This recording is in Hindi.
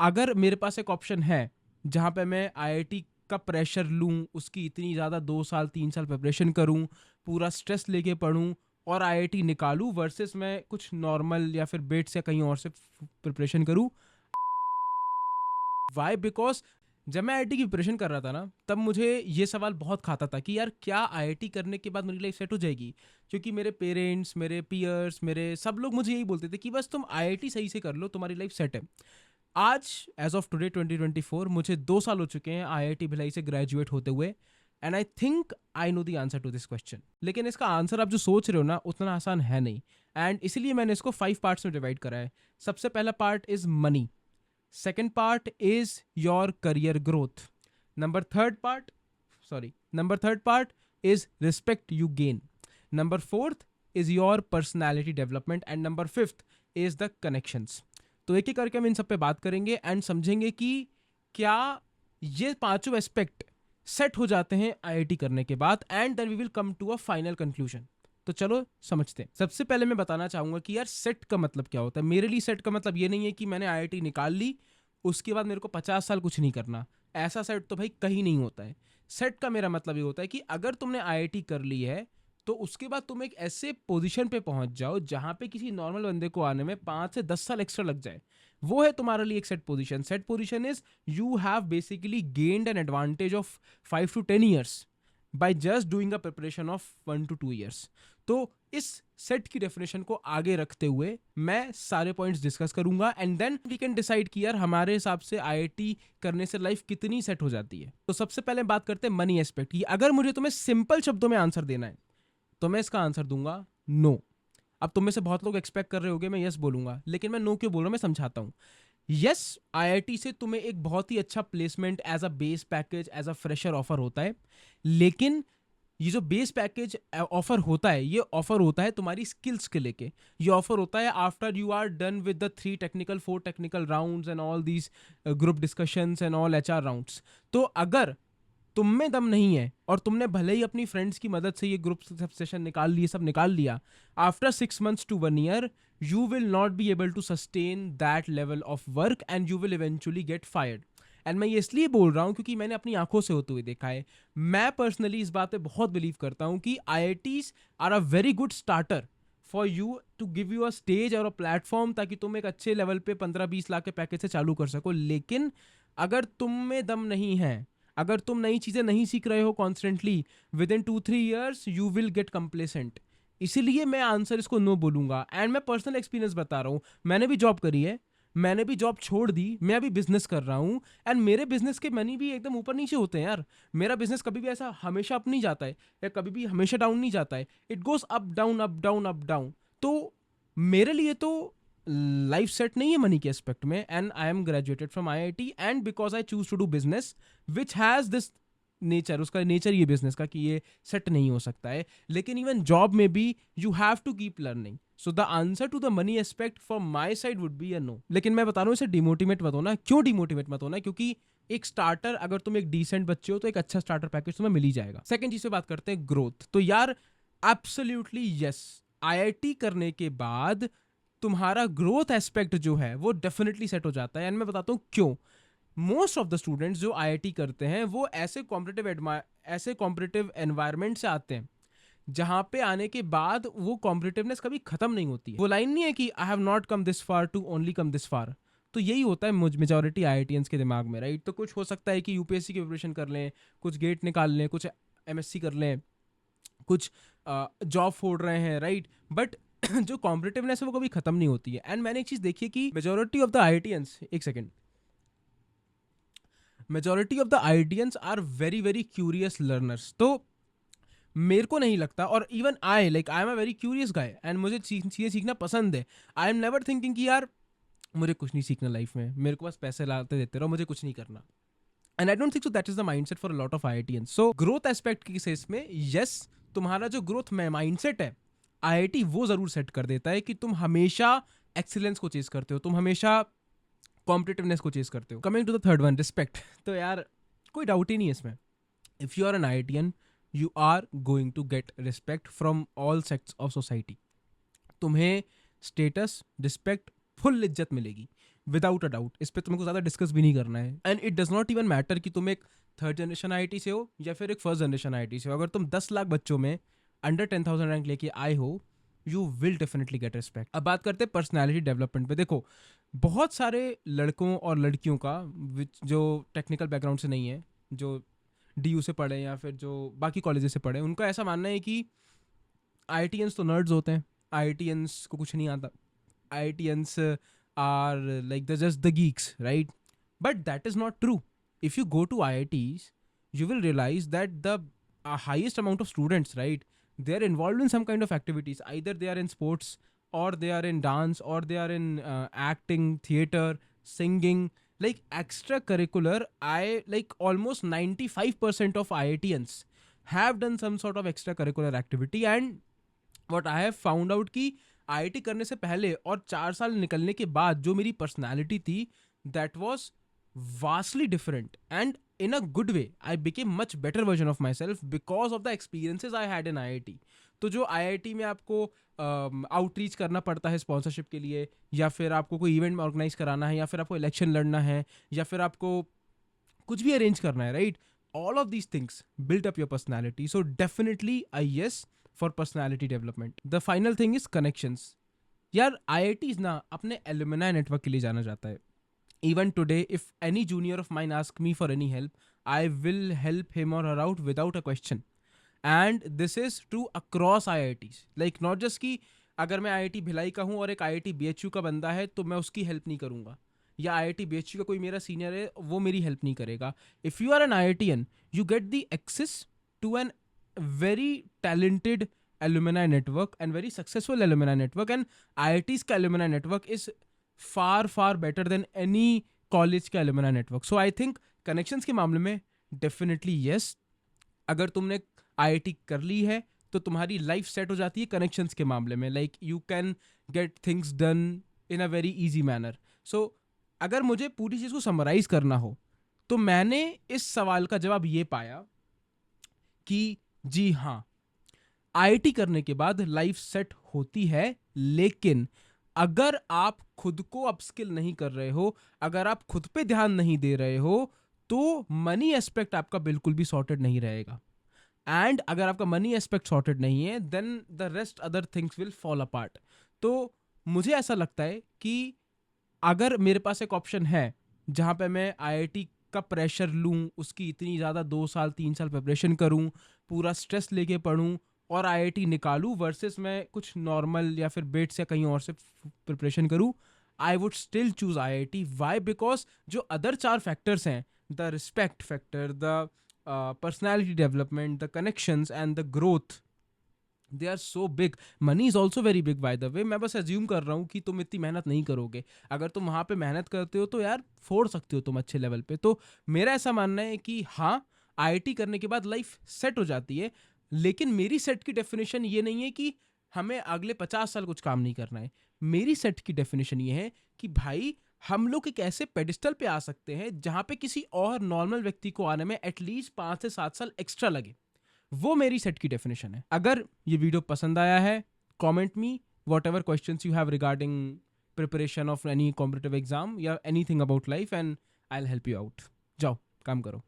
अगर मेरे पास एक ऑप्शन है जहाँ पे मैं आईआईटी का प्रेशर लूँ, उसकी इतनी ज़्यादा 2 साल 3 साल प्रिपरेशन करूँ, पूरा स्ट्रेस लेके पढूँ और आईआईटी निकालूँ, वर्सेस मैं कुछ नॉर्मल या फिर बेट्स या कहीं और से प्रिपरेशन करूँ। वाई? बिकॉज जब मैं आईआईटी की प्रिपरेशन कर रहा था ना, तब मुझे ये सवाल बहुत खाता था कि यार क्या आईआईटी करने के बाद मेरी लाइफ सेट हो जाएगी? क्योंकि मेरे पेरेंट्स, मेरे पियर्स, मेरे सब लोग मुझे यही बोलते थे कि बस तुम आईआईटी सही से कर लो, तुम्हारी लाइफ सेट है। आज एज ऑफ टुडे 2024 मुझे 2 साल हो चुके हैं आईआईटी भिलाई से ग्रेजुएट होते हुए, and I think I know the answer to this question. लेकिन इसका आंसर आप जो सोच रहे हो ना, उतना आसान है नहीं, एंड इसीलिए मैंने इसको 5 पार्ट्स में डिवाइड करा है। सबसे पहला part is money, second part is your career growth, number third part is respect you gain, number fourth is your personality development, and number fifth is the connections। तो एक एक करके हम इन सब पे बात करेंगे एंड समझेंगे कि क्या ये पांचों एस्पेक्ट सेट हो जाते हैं आईआईटी करने के बाद, and then we will come to a final conclusion. तो चलो समझते हैं। सबसे पहले मैं बताना चाहूंगा कि यार सेट का मतलब क्या होता है। मेरे लिए सेट का मतलब ये नहीं है कि मैंने आईआईटी निकाल ली, उसके बाद मेरे को 50 साल कुछ नहीं करना। ऐसा सेट तो भाई कहीं नहीं होता है। सेट का मेरा मतलब ये होता है कि अगर तुमने आईआईटी कर ली है, तो उसके बाद तुम एक ऐसे पोजीशन पे पहुंच जाओ जहां पे किसी नॉर्मल बंदे को आने में 5 से 10 साल एक्स्ट्रा लग जाए। वो है तुम्हारे लिए एक set position. Set position is you have basically gained an advantage of 5 to 10 years by just doing a preparation of 1 to 2 years। तो इस सेट की डेफिनेशन को आगे रखते हुए मैं सारे पॉइंट्स डिस्कस करूंगा, and then we can decide कि यार हमारे हिसाब से आईआईटी करने से लाइफ कितनी सेट हो जाती है। तो सबसे पहले बात करते हैं मनी एस्पेक्ट की। अगर मुझे तुम्हें सिंपल शब्दों में आंसर देना है तो मैं इसका आंसर दूंगा नो। अब तुम में से बहुत लोग एक्सपेक्ट कर रहे होगे मैं यस बोलूंगा, लेकिन मैं नो क्यों बोल रहा हूं मैं समझाता हूं। यस, आईआईटी से तुम्हें एक बहुत ही अच्छा placement as a base package, as a fresher offer होता है, लेकिन ये जो बेस पैकेज ऑफर होता है, ये ऑफर होता है तुम्हारी स्किल्स के लेके। ये ऑफर होता है after you are done with the 3 technical 4 technical rounds and all these group discussions and all HR rounds. तो अगर तुम में दम नहीं है और तुमने भले ही अपनी फ्रेंड्स की मदद से ये ग्रुप सेशन निकाल लिए, सब निकाल लिया, after 6 months to 1 year you will not be able to sustain that level of work and you will eventually get fired। And मैं ये इसलिए बोल रहा हूँ क्योंकि मैंने अपनी आंखों से होते हुए देखा है। मैं पर्सनली इस बात पे बहुत बिलीव करता हूँ कि IITs are a very good starter for you to give you a stage और अ प्लेटफॉर्म, ताकि तुम एक अच्छे लेवल पे 15-20 लाख के पैकेज से चालू कर सको। लेकिन अगर तुम में दम नहीं है, अगर तुम नई चीजें नहीं सीख रहे हो constantly, with in 2-3 years you will get complacent. इसीलिए मैं आंसर इसको नो बोलूंगा। एंड मैं पर्सनल एक्सपीरियंस बता रहा हूँ, मैंने भी जॉब करी है, मैंने भी जॉब छोड़ दी, मैं अभी बिजनेस कर रहा हूँ, एंड मेरे बिजनेस के मनी भी एकदम ऊपर नीचे होते हैं यार। मेरा बिजनेस कभी भी ऐसा हमेशा अप नहीं जाता है या कभी भी हमेशा डाउन नहीं जाता है। It goes up down up down up down. तो मेरे लिए तो लाइफ सेट नहीं है मनी के एस्पेक्ट में, and I am graduated from IIT, and because I choose to do business which has this nature, उसका नेचर ये बिजनेस का कि ये सेट नहीं हो सकता है। लेकिन इवन जॉब में भी you have to keep learning. So the answer to the money aspect from my side would be a no. लेकिन मैं बता रहा हूँ इसे डिमोटिवेट मत होना। क्यों डिमोटिवेट मत होना? क्योंकि एक स्टार्टर, अगर तुम एक डिसेंट बच्चे हो तो एक अच्छा स्टार्टर पैकेज तुम्हें मिल ही जाएगा। सेकंड चीज पे बात करते हैं ग्रोथ। तो यार एब्सोल्युटली यस, आईआईटी करने के बाद तुम्हारा ग्रोथ एस्पेक्ट जो है वो डेफिनेटली सेट हो जाता है, एंड मैं बताता हूँ क्यों। मोस्ट ऑफ द स्टूडेंट्स जो आईआईटी करते हैं वो ऐसे कॉम्पिटिटिव एनवायरनमेंट से आते हैं जहां पे आने के बाद वो कॉम्पिटिटिवनेस कभी खत्म नहीं होती है। वो लाइन नहीं है कि I have not come this far to only come this far. तो यही होता है मेजोरिटी आईआईटीएंस के दिमाग में, राइट? तो कुछ हो सकता है कि यूपीएससी की प्रिपरेशन कर लें, कुछ गेट निकाल लें, कुछ एमएससी कर लें, कुछ जॉब फोड़ रहे हैं, राइट? बट जो कॉम्पिटिटिवनेस है वो कभी खत्म नहीं होती है। एंड मैंने एक चीज देखी है कि मेजोरिटी ऑफ द आईआईटीएंस, एक second, majority of the IITians are very very curious learners. तो मेरे को नहीं लगता, और even I am a very curious guy, and मुझे चीज़ें सीखना पसंद है। आई एम नेवर थिंकिंग कि यार मुझे कुछ नहीं सीखना लाइफ में, मेरे को बस पैसे लाते देते रहो, मुझे कुछ नहीं करना। And I don't think so that is the mindset for a lot of IITians. So growth aspect की केस में यस, तुम्हारा जो ग्रोथ माइंडसेट है आईआईटी वो जरूर सेट कर देता है कि तुम हमेशा एक्सीलेंस को चेस करते हो, तुम हमेशा कॉम्पिटिटिवनेस को चेस करते हो। Coming to the third one, respect. तो यार कोई डाउट ही नहीं है इसमें। If you are an IITian you are going to get respect from all sects of society. तुम्हें स्टेटस, रिस्पेक्ट, फुल इज्जत मिलेगी। विदाउट अ डाउट, इस पर तुमको ज़्यादा डिस्कस भी नहीं करना है। And it does not even matter कि तुम एक थर्ड जनरेशन IIT से हो या फिर एक फर्स्ट जनरेशन IIT से हो, अगर तुम 10 लाख बच्चों में अंडर 10,000 रैंक लेके आए हो, you will definitely get respect. अब बात करते हैं पर्सनैलिटी डेवलपमेंट पे। देखो, बहुत सारे लड़कों और लड़कियों का जो टेक्निकल बैकग्राउंड से नहीं है, जो DU से पढ़े या फिर जो बाकी कॉलेजेस से पढ़े, उनका ऐसा मानना है कि IITians तो नर्ड्स होते हैं, IITians को कुछ नहीं आता, IITians are like they're just the geeks, right? But that is not true. If you go to IITs, you will realize that the highest amount of students, right, they are involved in some kind of activities. Either they are in sports, or they are in dance, or they are in acting, theater, singing, like extracurricular. I like almost 95% of IITians have done some sort of extracurricular activity. And what I have found out कि IIT करने से पहले और 4 साल निकलने के बाद जो मेरी पर्सनैलिटी थी, that was vastly different, and in a good way I became much better version of my self because of the experiences I had in IIT। तो जो IIT में आपको आउटरीच करना पड़ता है स्पॉन्सरशिप के लिए, या फिर आपको कोई इवेंट ऑर्गेनाइज कराना है, या फिर आपको इलेक्शन लड़ना है, या फिर आपको कुछ भी अरेंज करना है, right, all of these things build up your personality. So definitely I yes for personality development. The final thing is connections. यार IITs ना अपने alumni network के लिए जाना जाता है. Even today, if any junior of mine ask me for any help, I will help him or her out without a question. And this is true across IITs. Like not just कि अगर मैं IIT भिलाई का हूँ और एक IIT BHU का बंदा है तो मैं उसकी हेल्प नहीं करूँगा, या IIT BHU का कोई मेरा सीनियर है वो मेरी हेल्प नहीं करेगा. If you are an IITian, you get the access to an very talented alumni network and very successful alumni network, and IIT's का alumni network is far better than any college का alumni network. So I think connections के मामले में definitely yes. अगर तुमने IIT कर ली है तो तुम्हारी लाइफ सेट हो जाती है कनेक्शंस के मामले में, like you can get things done in a very easy manner. So अगर मुझे पूरी चीज़ को समराइज करना हो तो मैंने इस सवाल का जवाब ये पाया कि जी हाँ, IIT करने के बाद लाइफ सेट होती है, लेकिन अगर आप खुद को अपस्किल नहीं कर रहे हो, अगर आप खुद पे ध्यान नहीं दे रहे हो, तो मनी एस्पेक्ट आपका बिल्कुल भी सॉर्टेड नहीं रहेगा. एंड अगर आपका मनी एस्पेक्ट सॉर्टेड नहीं है, then the rest other things will fall apart. तो मुझे ऐसा लगता है कि अगर मेरे पास एक ऑप्शन है जहाँ पे मैं IIT का प्रेशर लूँ, उसकी इतनी ज़्यादा 2 साल 3 साल प्रिपरेशन करूँ, पूरा स्ट्रेस लेके पढूं और IIT निकालूं, वर्सेस मैं कुछ नॉर्मल या फिर बेट्स या कहीं और से प्रिपरेशन करूं, I would still choose IIT. Why? Because जो अदर 4 फैक्टर्स हैं, the respect factor, the personality development, the connections and the growth, they are so big. Money is also very big by the way. मैं बस एज्यूम कर रहा हूँ कि तुम इतनी मेहनत नहीं करोगे. अगर तुम वहाँ पे मेहनत करते हो तो यार फोड़ सकते हो तुम अच्छे लेवल पे. तो मेरा ऐसा मानना है कि हाँ, IIT करने के बाद लाइफ सेट हो जाती है, लेकिन मेरी सेट की डेफिनेशन ये नहीं है कि हमें अगले 50 साल कुछ काम नहीं करना है. मेरी सेट की डेफिनेशन ये है कि भाई हम लोग एक ऐसे पेडिस्टल पे आ सकते हैं जहाँ पे किसी और नॉर्मल व्यक्ति को आने में एटलीस्ट 5 से 7 साल एक्स्ट्रा लगे. वो मेरी सेट की डेफिनेशन है. अगर ये वीडियो पसंद आया है, comment me whatever questions you have regarding preparation of any competitive exam या anything about life, and I will help you out. जाओ काम करो.